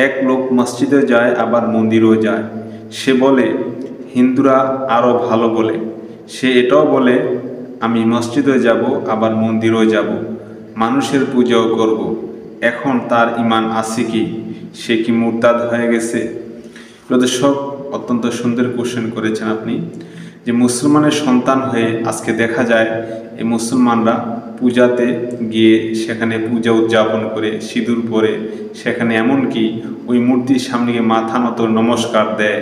এক লোক মসজিদে যায় আবার মন্দিরেও যায়। সে বলে হিন্দুরা আরও ভালো বলে। সে এটাও বলে আমি মসজিদে যাব আবার মন্দিরেও যাব, মানুষের পূজাও করব। এখন তার ঈমান আছে কি? সে কি মুরতাদ হয়ে গেছে? দর্শক, অত্যন্ত সুন্দর কোশ্চেন করেছেন আপনি। যে মুসলমানের সন্তান হয়ে আজকে দেখা যায় এই মুসলমানরা পূজাতে গিয়ে সেখানে পূজা উদযাপন করে সিঁদুর পরে সেখানে এমনকি ওই মূর্তির সামনে গিয়ে মাথা নত নমস্কার দেয়।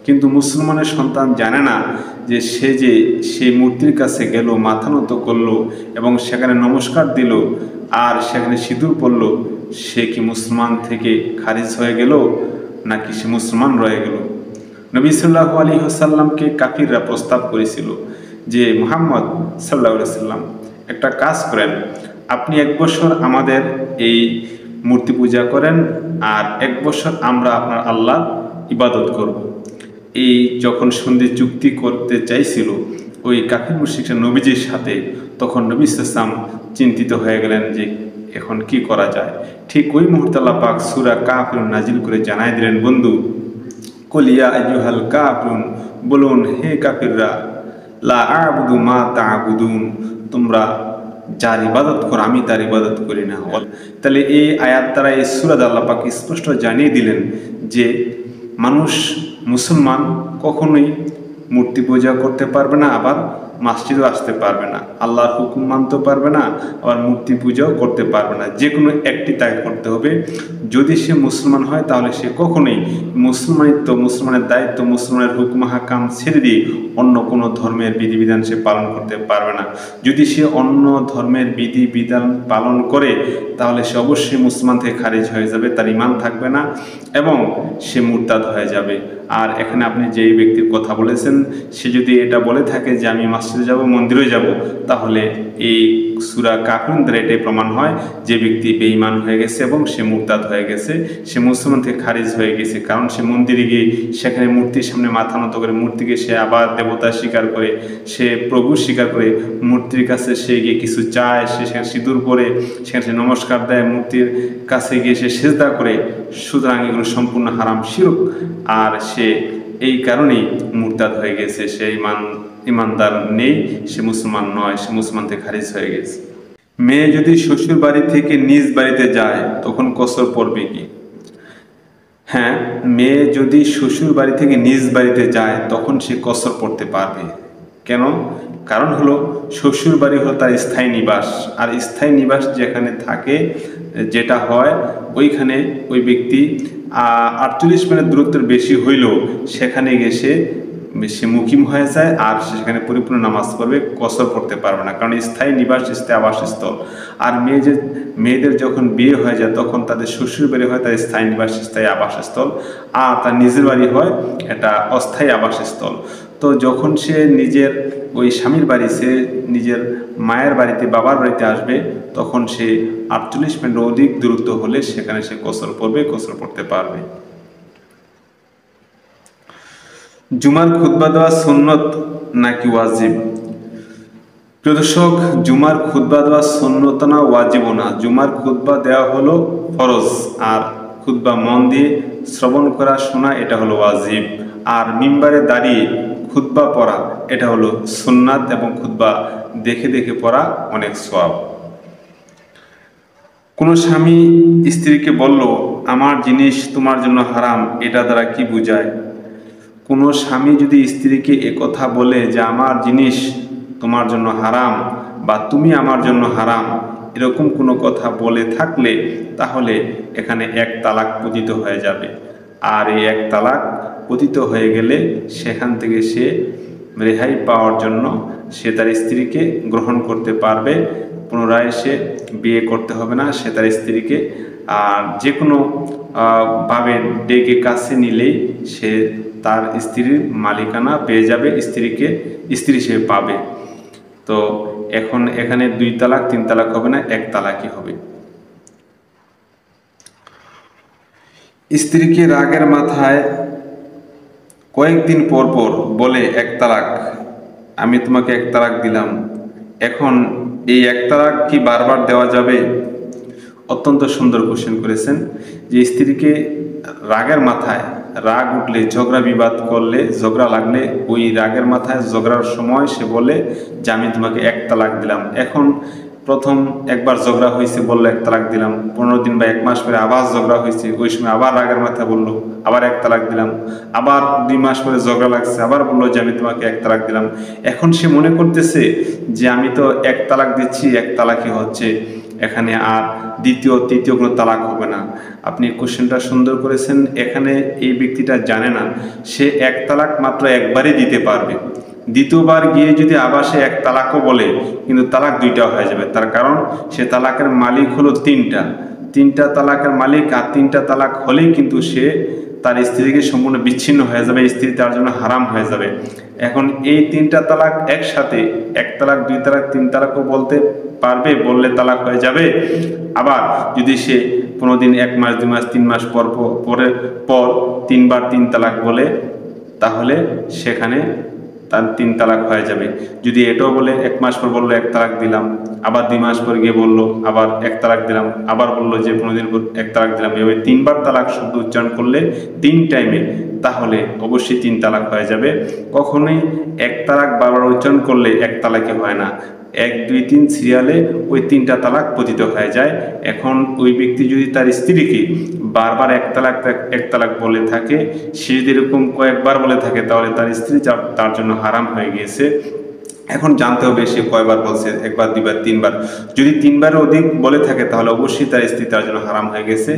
কিন্তু মুসলমানের সন্তান জানে না যে সে যে সেই মূর্তির কাছে গেল, মাথা নত করলো এবং সেখানে নমস্কার দিল আর সেখানে সিঁদুর পরল, সে কি মুসলমান থেকে খারিজ হয়ে গেল নাকি সে মুসলমান রয়ে গেল? নবী সাল্লাল্লাহু আলাইহি ওয়াসাল্লামকে কাফিররা প্রস্তাব করেছিল যে মুহাম্মদ সাল্লাল্লাহু আলাইহি ওয়াসাল্লাম একটা কাজ করেন, আপনি 1 বছর আমাদের এই মূর্তি পূজা করেন আর 1 বছর আমরা আপনার আল্লাহর ইবাদত করব। এই যখন সন্ধি চুক্তি করতে চাইছিল ওই কাফির মুশরিকরা নবীজির সাথে, তখন নবী সাল্লাল্লাহু আলাইহি ওয়াসাল্লাম চিন্তিত হয়ে গেলেন যে এখন কি করা যায়। ঠিক ওই মুহূর্তে আল্লাহ পাক সূরা কাফিরুন নাজিল করে জানাই দিলেন, বন্ধু কুল ইয়া আইয়ুহাল কাফিরুন, বলুন হে কাফিররা, লা আ'বুদু মা তা'বুদুন, তোমরা যার ইবাদত করো আমি তার ইবাদত করি না। তাহলে এই আয়াত দ্বারা এই সূরা আল্লাহ পাক স্পষ্ট জানিয়ে দিলেন যে মানুষ মুসলমান কখনোই মূর্তি পূজা করতে পারবে না, আবার মসজিদও আসতে পারবে না, আল্লাহর হুকুম মানতে পারবে না, আবার মূর্তি পূজাও করতে পারবে না। যে কোনো একটি তাকে করতে হবে। যদি সে মুসলমান হয় তাহলে সে কখনোই মুসলমানের দায়িত্ব, মুসলমানের হুকুম হাকাম ছেড়ে দিয়ে অন্য কোনো ধর্মের বিধিবিধান সে পালন করতে পারবে না। যদি সে অন্য ধর্মের বিধিবিধান পালন করে তাহলে সে অবশ্যই মুসলমান থেকে খারিজ হয়ে যাবে, তার ঈমান থাকবে না এবং সে মুরতাদ হয়ে যাবে। আর এখানে আপনি যেই ব্যক্তির কথা বলেছেন সে যদি এটা বলে থাকে যে আমি মসজিদে যাব, মন্দিরে যাব, তাহলে এই সূরা কাফিরুন দ্বারা এটাই প্রমাণ হয় যে ব্যক্তি বেঈমান হয়ে গেছে এবং সে মুরতাদ হয়ে গেছে, সে মুসলমান থেকে খারিজ হয়ে গেছে। কারণ সে মন্দিরে গিয়ে সেখানে মূর্তির সামনে মাথা নত করে, মূর্তিকে সে আবার দেবতা স্বীকার করে, সে প্রভু স্বীকার করে, মূর্তির কাছে সে গিয়ে কিছু চায়, সে সেখানে সিঁদুর পরে, সেখানে সে নমস্কার দেয়, মূর্তির কাছে গিয়ে সে সিজদা করে। সুতরাং এগুলো সম্পূর্ণ হারাম, শিরক। আর সে এই কারণেই মুরতাদ হয়ে গেছে, সে ইমানদার নেই, সে মুসলমান নয়, সে মুসলমান থেকে খারিজ হয়ে গেছে। মেয়ে যদি শ্বশুর বাড়ি থেকে নিজ বাড়িতে যায় তখন কসর পড়বে কি? হ্যাঁ, মেয়ে যদি শ্বশুর বাড়ি থেকে নিজ বাড়িতে যায় তখন সে কসর পড়তে পারবে। কেন? কারণ হলো শ্বশুর বাড়ি হলো তার স্থায়ী নিবাস, আর স্থায়ী নিবাস যেখানে থাকে, যেটা হয় ওইখানে ওই ব্যক্তি 48 মিনিট দূরত্বের বেশি হইলেও সেখানে গিয়ে সে মুকিম হয়ে যায় আর সেখানে পরিপূর্ণ নামাজ পড়বে, কসর পড়তে পারবে না, কারণ স্থায়ী নিবাস, স্থায়ী আবাসস্থল। আর মেয়েদের যখন বিয়ে হয়ে যায় তখন তাদের শ্বশুর বাড়ি হয় তার স্থায়ী নিবাস, স্থায়ী আবাসস্থল, আর তার নিজের বাড়ি হয় এটা অস্থায়ী আবাসস্থল। তো যখন সে নিজের ওই স্বামীর বাড়ি, সে নিজের মায়ের বাড়িতে, বাবার বাড়িতে আসবে, তখন সে 48 মিনিট অধিক দূরত্ব হলে সেখানে সে কসর পড়বে, কসর পড়তে পারবে। জুমার খুতবা দেওয়া সুন্নত নাকি ওয়াজিব? প্রিয় দর্শক, জুমার খুতবা দেওয়া সুন্নত না, ওয়াজিবও না। জুমার খুতবা দেওয়া হলো ফরজ, আর খুতবা মন দিয়ে শ্রবণ করা, শোনা, এটা হলো ওয়াজিব। আর মিম্বারে দাঁড়িয়ে খুতবা পড়া এটা হলো সুন্নাত, এবং খুতবা দেখে দেখে পড়া অনেক সওয়াব। কোনো স্বামী স্ত্রীকে বলল আমার জিনিস তোমার জন্য হারাম, এটা দ্বারা কি বোঝায়? কোনো স্বামী যদি স্ত্রীকে একথা বলে যে আমার জিনিস তোমার জন্য হারাম বা তুমি আমার জন্য হারাম, এরকম কোনো কথা বলে থাকলে তাহলে এখানে 1 তালাক পতিত হয়ে যাবে। আর এই 1 তালাক পতিত হয়ে গেলে সেখান থেকে সে রেহাই পাওয়ার জন্য সে তার স্ত্রীকে গ্রহণ করতে পারবে, পুনরায় সে বিয়ে করতে হবে না। সে তার স্ত্রীকে আর যে কোনো ভাবে ডেকে কাছে নিলেই সে তার স্ত্রীর মালিকানা পেয়ে যাবে, স্ত্রী সে পাবে। তো এখন এখানে 2 তালাক 3 তালাক হবে না, 1 তালাকই হবে। স্ত্রীকে রাগের মাথায় কয়েকদিন পর পর বলে 1 তালাক, আমি তোমাকে 1 তালাক দিলাম, এখন এই 1 তালাক কি বারবার দেওয়া যাবে? অত্যন্ত সুন্দর কোশ্চেন করেছেন। যে স্ত্রীকে রাগের মাথায়, রাগ উঠলে, ঝগড়া বিবাদ করলে, ঝগড়া লাগলে, ওই রাগের মাথায় ঝগড়ার সময় সে বলে যে আমি তোমাকে এক তালাক দিলাম। এখন প্রথম একবার ঝগড়া হয়েছে, বললো এক তালাক দিলাম, 15 দিন বা 1 মাস পরে আবার ঝগড়া হয়েছে, ওই সময় আবার রাগের মাথায় বললো আবার এক তালাক দিলাম, আবার 2 মাস পরে ঝগড়া লাগছে, আবার বললো যে আমি তোমাকে এক তালাক দিলাম। এখন সে মনে করতেছে যে আমি তো এক তালাক দিচ্ছি, এক তালাকই হচ্ছে, এখানে আর দ্বিতীয় তৃতীয় কোনো তালাক হবে না। আপনি কোশ্চেনটা সুন্দর করেছেন। এখানে এই ব্যক্তিটা জানে না সে এক তালাক মাত্র একবারই দিতে পারবে, দ্বিতীয়বার গিয়ে যদি আবার সে এক তালাকও বলে কিন্তু তালাক 2টা হয়ে যাবে। তার কারণ সে তালাকের মালিক হলো 3টা তালাকের মালিক, আর 3টা তালাক হলেই কিন্তু সে তার স্ত্রী থেকে সম্পূর্ণ বিচ্ছিন্ন হয়ে যাবে, স্ত্রী তার জন্য হারাম হয়ে যাবে। এখন এই 3টা তালাক একসাথে, 1 তালাক 2 তালাক 3 তালাকও বলতে পারবে, বললে তালাক হয়ে যাবে। আবার যদি সে 15 দিন, 1 মাস, 2 মাস, 3 মাস পর 3বার 3 তালাক বলে, তাহলে সেখানে তার 3 তালাক হয়ে যাবে। যদি এটাও বলে 1 মাস পর বললো 1 তালাক দিলাম, আবার 2 মাস পর গিয়ে বললো আবার 1 তালাক দিলাম, আবার বললো যে 15 দিন পর 1 তালাক দিলাম, এভাবে 3বার তালাক শব্দ উচ্চারণ করলে 3 টাইমে, তাহলে অবশ্যই 3 তালাক হয়ে যাবে। কখনোই 1 তালাক বারবার উচ্চারণ করলে 1 তালাকে হয় না, 1 2 3 সিরিয়ালে ওই 3টা তালাক পতিত হয়ে যায়। এখন ওই ব্যক্তি যদি তার স্ত্রীকে বারবার 1 তালাক বলে থাকে, সে যদি এরকম কয়েকবার বলে থাকে, তাহলে তার স্ত্রী তার জন্য হারাম হয়ে গিয়েছে। এখন জানতে হবে সে কয়বার বলছে, 1 বার 2 বার 3 বার। যদি 3 বারের অধিক বলে থাকে তাহলে অবশ্যই তার স্ত্রী তার জন্য হারাম হয়ে গেছে।